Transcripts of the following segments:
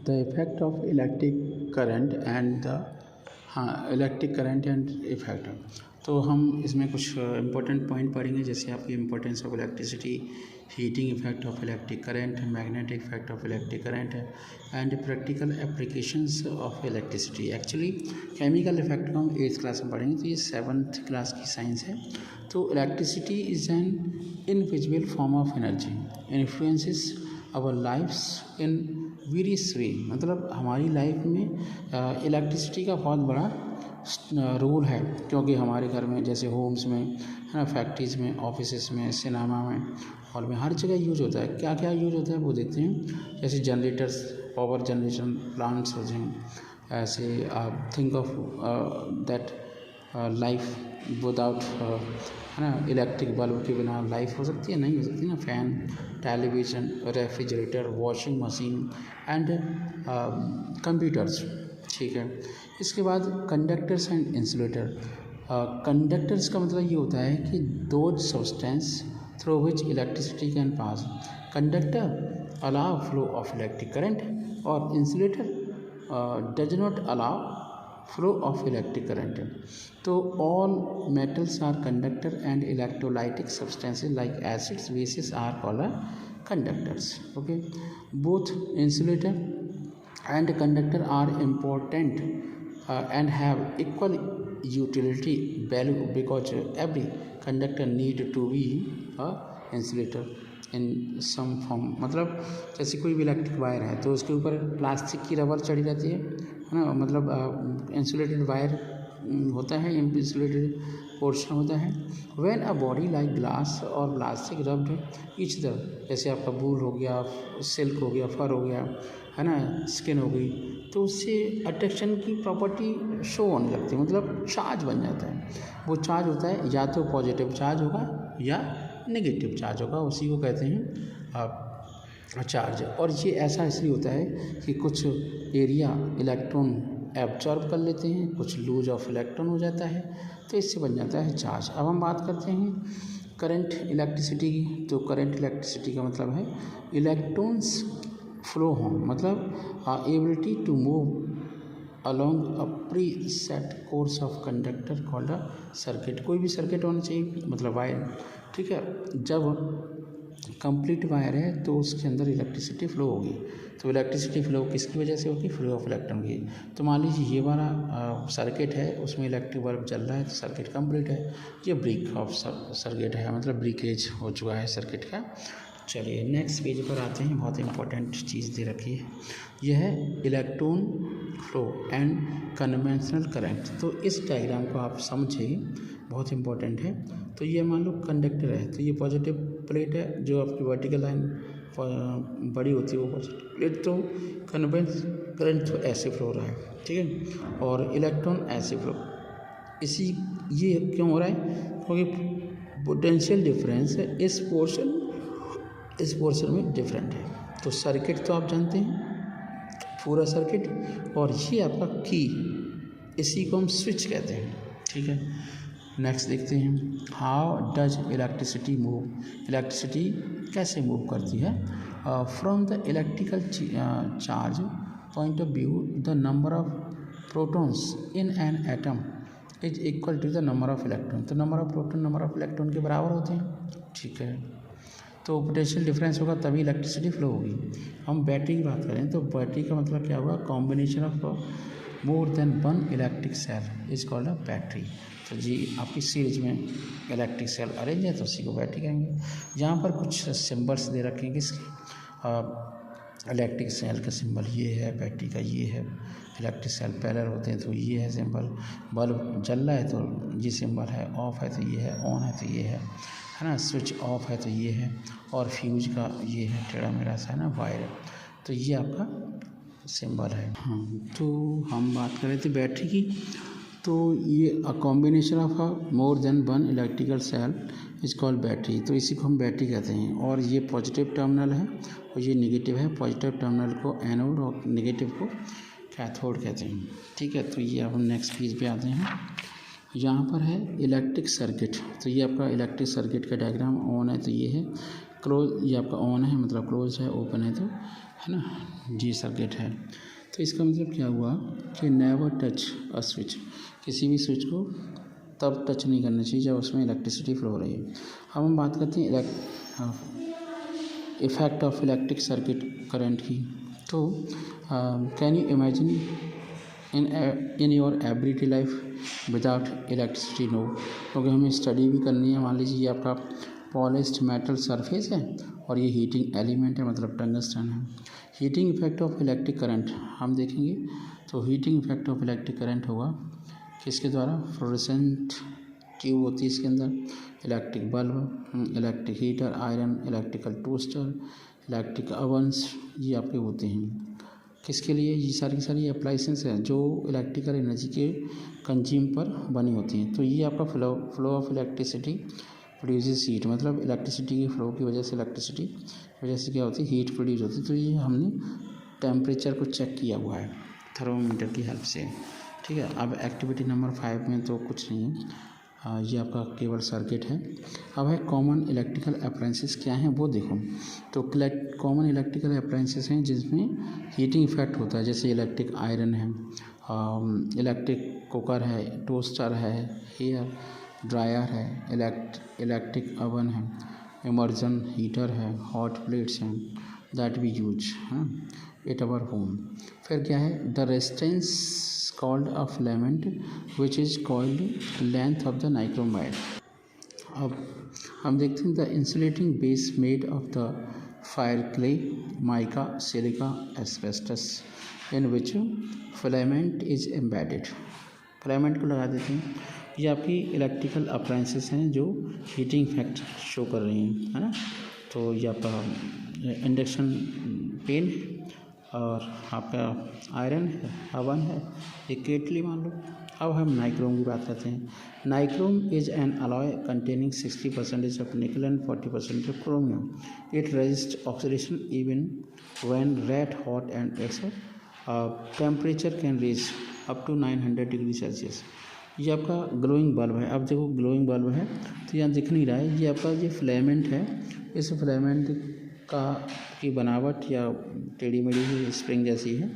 The effect of electric current and the electric current and effect. तो हम इसमें कुछ इंपॉर्टेंट पॉइंट पढ़ेंगे, जैसे आपकी importance of electricity, heating effect of electric current, magnetic effect of electric current and practical applications of electricity. Actually chemical effect को हम 8th class में पढ़ेंगे, तो ये 7th क्लास की साइंस है। तो electricity is an invisible form of energy, influences our lives in various way. मतलब हमारी लाइफ में इलेक्ट्रिसिटी का बहुत बड़ा रोल है, क्योंकि हमारे घर में जैसे होम्स में है ना, फैक्ट्रीज़ में, ऑफिसेस में, सिनेमा में, हॉल में, हर जगह यूज होता है। क्या क्या यूज होता है वो देखते हैं। जैसे जनरेटर्स, पावर जनरेशन प्लांट्स होते हैं। ऐसे think of that life without है ना, इलेक्ट्रिक बल्ब के बिना लाइफ हो सकती है? नहीं हो सकती ना। Fan, television, refrigerator, washing machine and computers. ठीक है। इसके बाद कंडक्टर्स एंड इंसुलेटर। कंडक्टर्स का मतलब ये होता है कि those substance through which electricity can pass. Conductor allow flow of electric current और insulator does not allow flow of electric current. तो all metals are conductor and electrolytic substances like acids, bases are called conductors. Okay, both insulator and conductor are important and have equal utility value because every conductor need to be a insulator in some form। मतलब जैसे कोई भी electric wire है तो उसके ऊपर plastic की rubber चढ़ी रहती है ना, मतलब इंसुलेटेड वायर होता है, इंसुलेटेड पोर्शन होता है। When a body like glass और प्लास्टिक रब्ड ईच अदर, जैसे आपका वूल हो गया, सिल्क हो गया, फर हो गया, है ना, स्किन हो गई, तो उससे अट्रैक्शन की प्रॉपर्टी शो होने लगती है, मतलब चार्ज बन जाता है। वो चार्ज होता है या तो पॉजिटिव चार्ज होगा या नेगेटिव चार्ज होगा, उसी को कहते हैं चार्ज। और ये ऐसा इसलिए होता है कि कुछ एरिया इलेक्ट्रॉन एब्जॉर्ब कर लेते हैं, कुछ लूज ऑफ इलेक्ट्रॉन हो जाता है, तो इससे बन जाता है चार्ज। अब हम बात करते हैं करंट इलेक्ट्रिसिटी की। तो करंट इलेक्ट्रिसिटी का मतलब है इलेक्ट्रॉन्स फ्लो हों, मतलब ability to move along a preset course of conductor called a circuit. कोई भी सर्किट होना चाहिए, मतलब वायर, ठीक है। जब कंप्लीट वायर है तो उसके अंदर इलेक्ट्रिसिटी फ्लो होगी। तो इलेक्ट्रिसिटी फ्लो किसकी वजह से होगी? फ्लो ऑफ इलेक्ट्रॉन की। तो मान लीजिए ये वाला सर्किट है, उसमें इलेक्ट्रिक बल्ब चल रहा है तो सर्किट कंप्लीट है। ये ब्रेक ऑफ सर्किट है, मतलब ब्रेकेज हो चुका है सर्किट का। चलिए नेक्स्ट पेज पर आते हैं। बहुत इंपॉर्टेंट चीज़ दे रखी है, यह है electron flow and conventional current. तो इस डायग्राम को आप समझिए, बहुत इंपॉर्टेंट है। तो ये मान लो कंडक्टर है, तो ये पॉजिटिव प्लेट है, जो आपकी वर्टिकल लाइन बड़ी होती है वो पॉजिटिव प्लेट, तो कन्वेंस करंट तो ऐसे फ्लो हो रहा है, ठीक है, और इलेक्ट्रॉन ऐसे फ्लो। इसी ये क्यों हो रहा है? क्योंकि पोटेंशियल डिफरेंस इस पोर्शन में डिफरेंट है। तो सर्किट तो आप जानते हैं, पूरा सर्किट, और ये आपका की, इसी को हम स्विच कहते हैं, ठीक है। नेक्स्ट देखते हैं, how does electricity move. Electricity कैसे मूव करती है? From the electrical charge point of view, the number of protons in an atom is equal to the number of electron. तो number of proton number of electron के बराबर होते हैं, ठीक है। तो पोटेंशियल डिफरेंस होगा तभी इलेक्ट्रिसिटी फ्लो होगी। हम बैटरी की बात करें तो बैटरी का मतलब क्या होगा? Combination of more than one electric cell is called a battery. तो जी आपकी सीरीज में इलेक्ट्रिक सेल अरेंज है तो उसी को बैटरी कहेंगे। यहाँ पर कुछ सिंबल्स दे रखे हैं किसके? इलेक्ट्रिक सेल का सिंबल ये है, बैटरी का ये है, इलेक्ट्रिक सेल पैरेलल होते हैं तो ये है सिंबल, बल्ब जल रहा है तो ये सिंबल है, ऑफ है तो ये है, ऑन है तो ये है ना, स्विच ऑफ है तो ये है, और फ्यूज का ये है टेढ़ा मेढ़ा सा, है ना, वायर, तो ये आपका सिंबल है। हाँ, तो हम बात कर रहे थे बैटरी की। तो ये a combination of a more than one electrical cell is called battery. तो इसी को हम बैटरी कहते हैं। और ये पॉजिटिव टर्मिनल है और ये नेगेटिव है। पॉजिटिव टर्मिनल को एनोड और नेगेटिव को कैथोड कहते हैं, ठीक है। तो ये अब हम नेक्स्ट पेज पे आते हैं। यहाँ पर है इलेक्ट्रिक सर्किट। तो ये आपका इलेक्ट्रिक सर्किट का डायग्राम। ऑन है तो ये है, क्लोज, ये आपका ऑन है मतलब क्लोज है, ओपन है तो है ना, जी सर्किट है। तो इसका मतलब क्या हुआ कि नेवर टच अ स्विच, किसी भी स्विच को तब टच नहीं करना चाहिए जब उसमें इलेक्ट्रिसिटी फ्लो हो रही है। अब हम बात करते हैं effect of electric circuit current की। तो can you imagine in your everyday life without electricity? No, क्योंकि हमें स्टडी भी करनी है। मान लीजिए ये आपका पॉलिश्ड मेटल सरफेस है और ये हीटिंग एलिमेंट है, मतलब टंगस्टन है। Heating effect of electric current हम देखेंगे। तो heating effect of electric current होगा किसके द्वारा? फ्लोरेसेंट ट्यूब होती है इसके अंदर, electric bulb, electric heater, iron, electrical toaster, electric ovens, ये आपके होते हैं। किसके लिए? ये सारी की सारी अप्लाइंसेस हैं जो इलेक्ट्रिकल एनर्जी के कंज्यूम पर बनी होती हैं। तो ये आपका flow of electricity produces heat, मतलब इलेक्ट्रिसिटी के फ्लो की वजह से, इलेक्ट्रिसिटी की वजह से क्या होती है? हीट प्रोड्यूस होती है। तो ये हमने टेम्परेचर को चेक किया हुआ है थर्मोमीटर की हेल्प से, ठीक है। अब एक्टिविटी नंबर 5 में तो कुछ नहीं है, ये आपका केवल सर्किट है। अब है कॉमन इलेक्ट्रिकल अप्लायंसेस क्या हैं वो देखो। तो कॉमन इलेक्ट्रिकल अप्लायंसेस हैं जिसमें हीटिंग इफेक्ट होता है, जैसे इलेक्ट्रिक आयरन है, इलेक्ट्रिक कुकर है, टोस्टर है, हेयर ड्रायर है, इलेक्ट्रिक ओवन है, इमर्जन हीटर है, हॉट प्लेट्स हैं that we use at our home. फिर क्या है? The resistance called a filament which is called length of the nichromide। अब हम देखते हैं the insulating base made of the fire clay, mica, silica, asbestos in which filament is embedded. Filament को लगा देते हैं। ये आपकी इलेक्ट्रिकल अप्लायंसेस हैं जो हीटिंग इफेक्ट शो कर रही हैं, है ना। तो ये आपका इंडक्शन पेन और आपका आयरन है, अवन है, एक केटली मान लो। अब हम नाइक्रोम की बात करते हैं। Nichrome is an alloy containing 60% of nickel and 40% of chromium. It resist oxidation even when red hot and its temperature can reach up to 900 degree Celsius. ये आपका ग्लोइंग बल्ब है। अब देखो ग्लोइंग बल्ब है तो यहाँ दिख नहीं रहा है, ये आपका ये फिलामेंट है। इस फिलामेंट की बनावट या टेढ़ी मेढ़ी स्प्रिंग जैसी है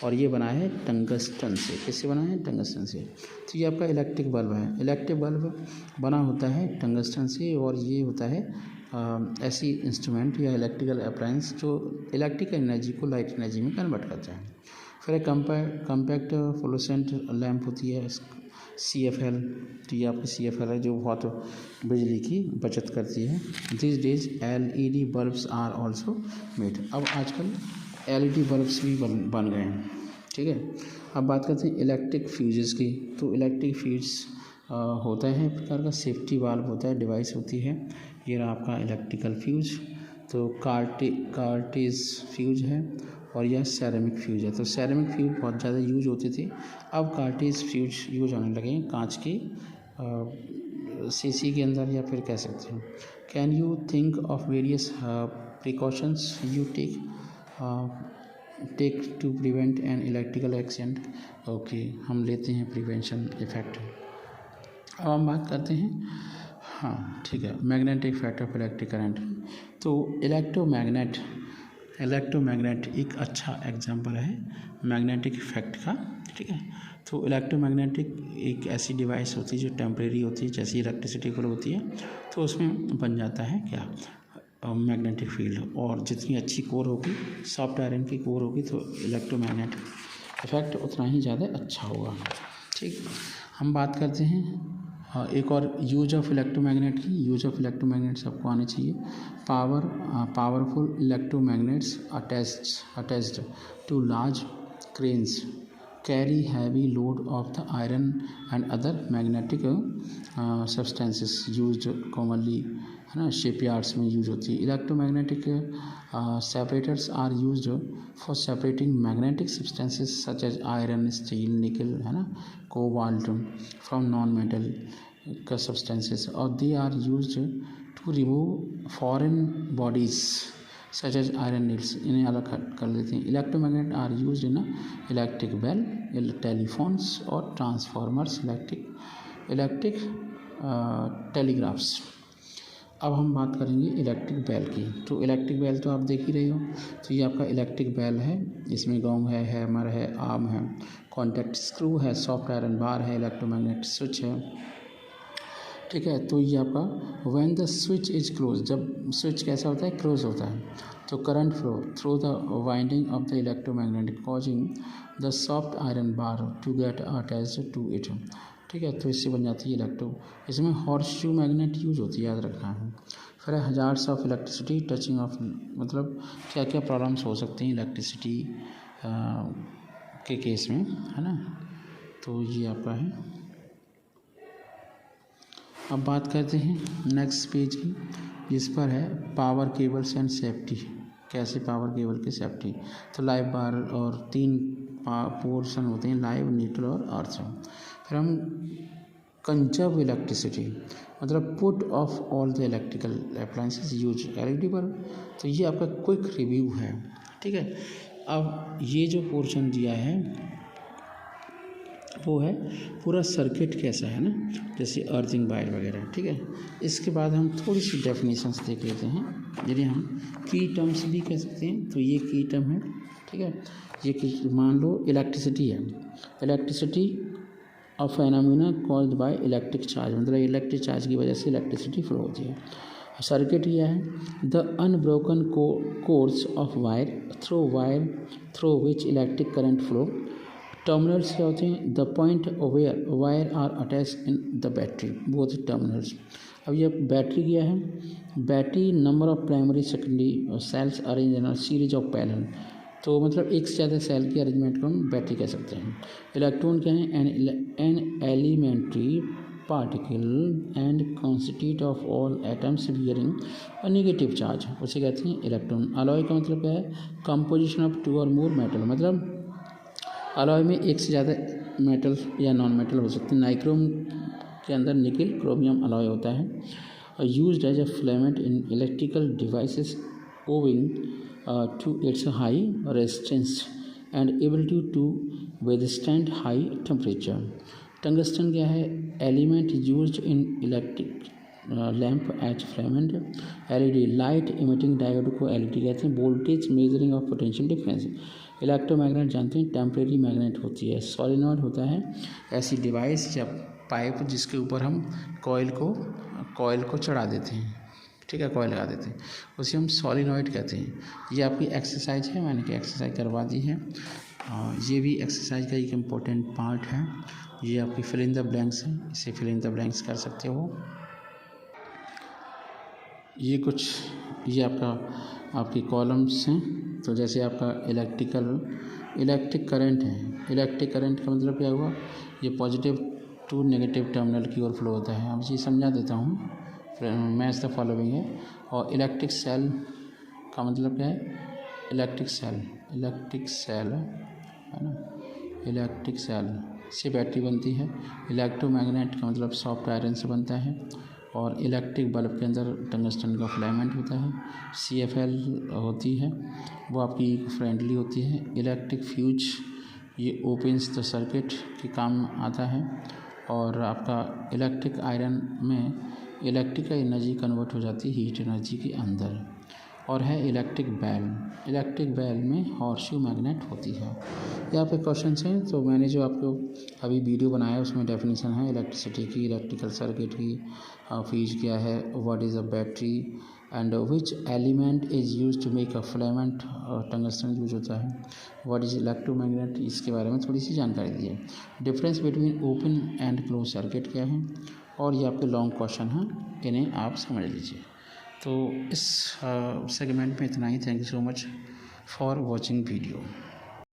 और ये बना है टंगस्टन से। किससे बना है? टंगस्टन से। तो ये आपका इलेक्ट्रिक बल्ब है। इलेक्ट्रिक बल्ब बना होता है टंगस्टन से और ये होता है ऐसी इंस्ट्रूमेंट या इलेक्ट्रिकल अप्लायंस जो इलेक्ट्रिकल एनर्जी को लाइट एनर्जी में कन्वर्ट करता है। फिर एक कम्पैक्ट फ्लोरोसेंट लैंप होती है CFL। तो ये आपकी CFL है जो बहुत बिजली की बचत करती है। This days LED bulbs are also made. अब आजकल LED बल्ब्स भी बन गए हैं, ठीक है। अब बात करते हैं इलेक्ट्रिक फ्यूजेस की। तो इलेक्ट्रिक फ्यूज होता है एक प्रकार का सेफ्टी वाल्व होता है, डिवाइस होती है। ये रहा आपका इलेक्ट्रिकल फ्यूज। तो कार्टेज फ्यूज है और यह सेरेमिक फ्यूज है। तो सेरेमिक फ्यूज बहुत ज़्यादा यूज होते थे, अब कार्टेज फ्यूज यूज होने लगे हैं कांच की सीसी के अंदर, या फिर कह सकते हैं। Can you think of various precautions you take to prevent an electrical accident? Okay, हम लेते हैं प्रिवेंशन इफेक्ट। अब हम बात करते हैं, हाँ ठीक है, magnetic effect of electric current. तो इलेक्ट्रोमैग्नेट एक अच्छा एग्जांपल है मैग्नेटिक इफेक्ट का, ठीक है। तो इलेक्ट्रोमैग्नेटिक एक ऐसी डिवाइस होती है जो टेम्परेरी होती है, जैसी इलेक्ट्रिसिटी फ्लो होती है तो उसमें बन जाता है क्या? Magnetic field. और जितनी अच्छी कोर होगी, सॉफ्ट आयरन की कोर होगी, तो इलेक्ट्रोमैग्नेटिक इफेक्ट उतना ही ज़्यादा अच्छा होगा, ठीक। हम बात करते हैं एक और यूज ऑफ इलेक्ट्रोमैग्नेट की। यूज ऑफ इलेक्ट्रोमैग्नेट सबको आने चाहिए। Powerful electromagnets attached to large cranes carry heavy load of the iron and other magnetic substances used commonly, है ना, शिपयार्ड्स में यूज होती है। Electromagnetic separators are used for separating magnetic substances such as iron, steel, nickel, है ना, cobalt from non metal का substances, और they are used to remove foreign bodies such as iron needs. इन्हें अलग कर देते हैं। Electromagnet are used in electric bell, telephones और ट्रांसफार्मर्स, इलेक्ट्रिक टेलीग्राफ्स। अब हम बात करेंगे इलेक्ट्रिक बेल की। तो इलेक्ट्रिक बेल तो आप देख ही रहे हो। तो ये आपका इलेक्ट्रिक बेल है, इसमें गोंग है, हैमर है, आर्म है, कॉन्टैक्ट स्क्रू है, सॉफ्ट आयरन बार है, इलेक्ट्रोमैग्नेटिक स्विच है, ठीक है। तो ये आपका when the switch is close, जब स्विच कैसा होता है, क्लोज होता है, तो current flow through the winding of the electromagnetic causing the soft iron bar to get attached to it, ठीक है। तो इससे बन जाती है इलेक्ट्रो, इसमें हॉर्सशू मैग्नेट यूज होती है, याद रखना है। फिर hazards of electricity touching of, मतलब क्या क्या प्रॉब्लम्स हो सकती हैं इलेक्ट्रिसिटी के केस में, है ना। तो ये आपका है। अब बात करते हैं नेक्स्ट पेज की, जिस पर है पावर केबल्स एंड सेफ्टी। कैसे पावर केबल की सेफ्टी, तो लाइव बार और 3 पोर्शन होते हैं, लाइव, न्यूट्रल और अर्थ। फिर हम कंजर्व इलेक्ट्रिसिटी, मतलब put off all the electrical appliances use LED bulb. तो ये आपका क्विक रिव्यू है, ठीक है। अब ये जो पोर्शन दिया है वो है पूरा सर्किट कैसा है ना, जैसे अर्थिंग वायर वगैरह, ठीक है। इसके बाद हम थोड़ी सी डेफिनेशंस देख लेते हैं, जिन्हें हम की टर्म्स भी कह सकते हैं। तो ये की टर्म है, ठीक है। ये की, मान लो इलेक्ट्रिसिटी है, electricity a phenomena caused by electric charge, मतलब इलेक्ट्रिक चार्ज की वजह से इलेक्ट्रिसिटी फ्लो होती है। सर्किट यह है the unbroken course of wire through which electric current flow. Terminals क्या होते हैं, the point where wire are attach in the battery, both terminals. अब ये बैटरी क्या है, battery number of primary secondary cells arrange in a series of parallel. तो मतलब एक से ज़्यादा सेल की अरेंजमेंट को हम बैटरी कह सकते हैं। इलेक्ट्रॉन क्या है, an elementary particle and constitute of all atoms bearing a negative charge, उसे कहते हैं इलेक्ट्रॉन। अलॉय का मतलब क्या है, कंपोजिशन ऑफ 2 और मोर मेटल, मतलब अलॉय में एक से ज़्यादा मेटल या नॉन मेटल हो सकते हैं। नाइक्रोम के अंदर निकल क्रोमियम अलॉय होता है। Used as a filament in electrical devices owing to its high resistance and ability to withstand high temperature. Tungsten क्या है, element used in electric lamp as filament. LED light emitting diode को LED कहते हैं। Voltage measuring of potential difference. Electromagnet जानते हैं, temporary magnet होती है। Solenoid होता है ऐसी डिवाइस या पाइप जिसके ऊपर हम कॉइल को चढ़ा देते हैं, ठीक है, कॉइल लगा देते हैं, उसे हम सॉलिनॉइड कहते हैं। ये आपकी एक्सरसाइज है, मैंने क्या एक्सरसाइज करवा दी है। ये भी एक्सरसाइज का एक इम्पोर्टेंट पार्ट है। ये आपकी फिल इन द ब्लैंक्स है, इसे फिल इन द ब्लैंक्स कर सकते हो। ये कुछ ये आपकी कॉलम्स हैं। तो जैसे आपका इलेक्ट्रिक करंट है, इलेक्ट्रिक करंट का मतलब क्या हुआ, ये पॉजिटिव टू नेगेटिव टर्मिनल की ओर फ्लो होता है। अब ये समझा देता हूँ, मैच द फॉलोइंग है। और इलेक्ट्रिक सेल का मतलब क्या है, इलेक्ट्रिक सेल है ना, इलेक्ट्रिक सेल से बैटरी बनती है। इलेक्ट्रोमैग्नेट का मतलब सॉफ्ट आयरन से बनता है। और इलेक्ट्रिक बल्ब के अंदर टंगस्टन का फिलामेंट होता है। CFL होती है, वो आपकी फ्रेंडली होती है। इलेक्ट्रिक फ्यूज ये ओपन्स द सर्किट के काम आता है। और आपका इलेक्ट्रिक आयरन में इलेक्ट्रिकल एनर्जी कन्वर्ट हो जाती है हीट एनर्जी के अंदर। और है इलेक्ट्रिक बेल में हॉर्सशू मैग्नेट होती है। यहाँ पे क्वेश्चन हैं, तो मैंने जो आपको अभी वीडियो बनाया है उसमें डेफिनेशन है इलेक्ट्रिसिटी की, इलेक्ट्रिकल सर्किट की, फ्यूज क्या है, what is a battery and which element is use to make a filament, tungsten use होता है। व्हाट इज़ इलेक्ट्रोमैग्नेट, इसके बारे में थोड़ी सी जानकारी दी है। Difference between open and close circuit क्या है। और ये आपके लॉन्ग क्वेश्चन हैं, इन्हें आप समझ लीजिए। तो इस सेगमेंट में इतना ही। Thank you so much for watching video.